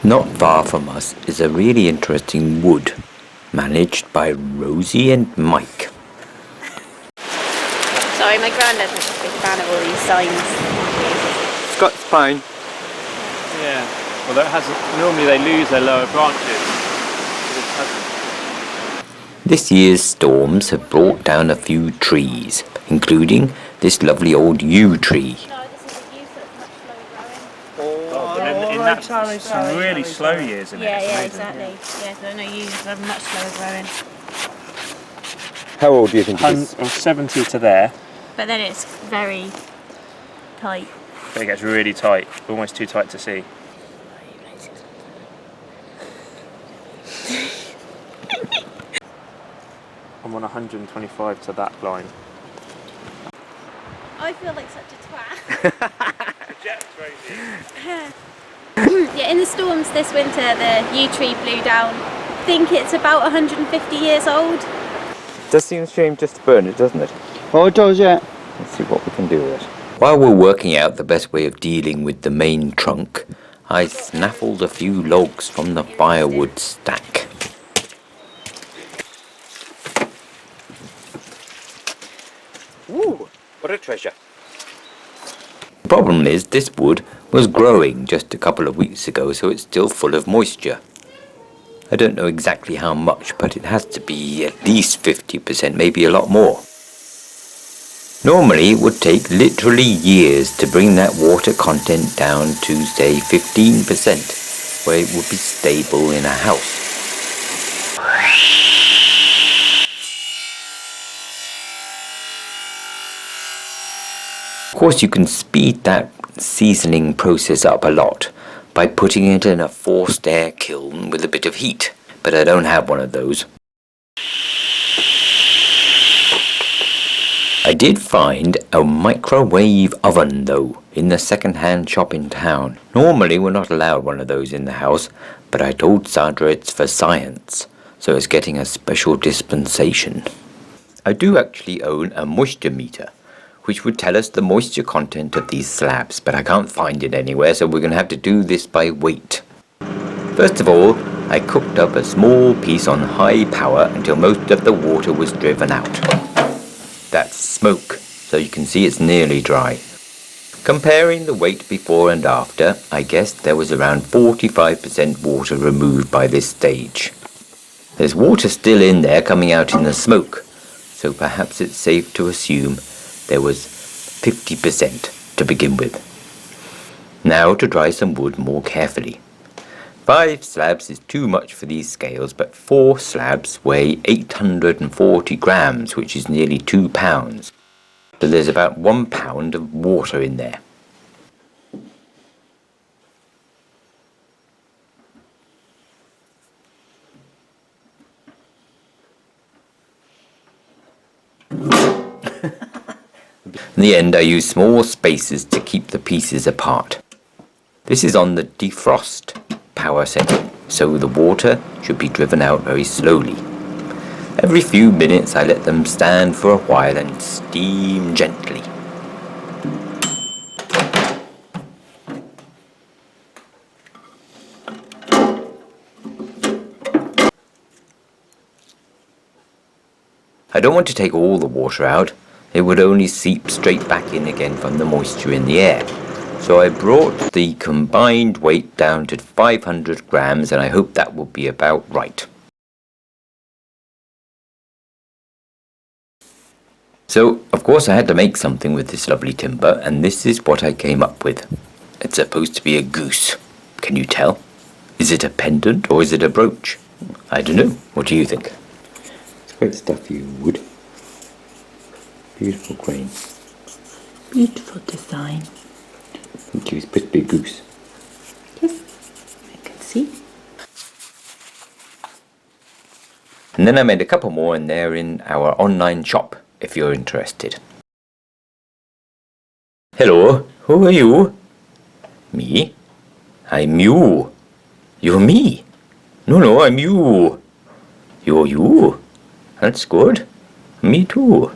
Not far from us is a really interesting wood, managed by Rosie and Mike. Sorry, my granddad was a big fan of all these signs. Scots pine. Yeah, although it hasn't, normally they lose their lower branches. But it hasn't. This year's storms have brought down a few trees, including this lovely old yew tree. No, this is a yew that's much slower growing. Oh, but in that, some really slow years in it. Yeah, exactly. Yeah, no, yews are much slower growing. How old do you think it is? 70 to there, But then it's very tight. but it gets really tight, almost too tight to see. I'm on 125 to that line. I feel like such a twat. Project, Rosie. Yeah, in the storms this winter, the yew tree blew down. I think it's about 150 years old. It does seem a shame just to burn it, doesn't it? Oh, it does, yeah. Let's see what we can do with it. While we're working out the best way of dealing with the main trunk, I snaffled a few logs from the firewood stack. Ooh, what a treasure. The problem is this wood was growing just a couple of weeks ago, so it's still full of moisture. I don't know exactly how much, but it has to be at least 50%, maybe a lot more. Normally it would take literally years to bring that water content down to say 15%, where it would be stable in a house. Of course, you can speed that seasoning process up a lot by putting it in a forced air kiln with a bit of heat, but I don't have one of those. I did find a microwave oven though in the second-hand shop in town. Normally we're not allowed one of those in the house, but I told Sandra it's for science, so it's getting a special dispensation. I do actually own a moisture meter, which would tell us the moisture content of these slabs, but I can't find it anywhere, so we're going to have to do this by weight. First of all, I cooked up a small piece on high power until most of the water was driven out. That's smoke, so you can see it's nearly dry. Comparing the weight before and after, I guess there was around 45% water removed by this stage. There's water still in there coming out in the smoke, so perhaps it's safe to assume there was 50% to begin with. Now to dry some wood more carefully. 5 slabs is too much for these scales, but 4 slabs weigh 840 grams, which is nearly 2 pounds. So there's about 1 pound of water in there. In the end, I use small spacers to keep the pieces apart. This is on the defrost power setting, so the water should be driven out very slowly. Every few minutes I let them stand for a while and steam gently. I don't want to take all the water out. It would only seep straight back in again from the moisture in the air. So I brought the combined weight down to 500 grams, and I hope that will be about right. So, of course, I had to make something with this lovely timber, and this is what I came up with. It's supposed to be a goose. Can you tell? Is it a pendant or is it a brooch? I don't know. What do you think? It's quite stuffy wood. Beautiful grain. Beautiful design. Thank you. It's supposed to be a goose. Yes, I can see. And then I made a couple more, and they're in our online shop, if you're interested. Hello, who are you? Me? I'm you. You're me. No, I'm you. You're you. That's good. Me too.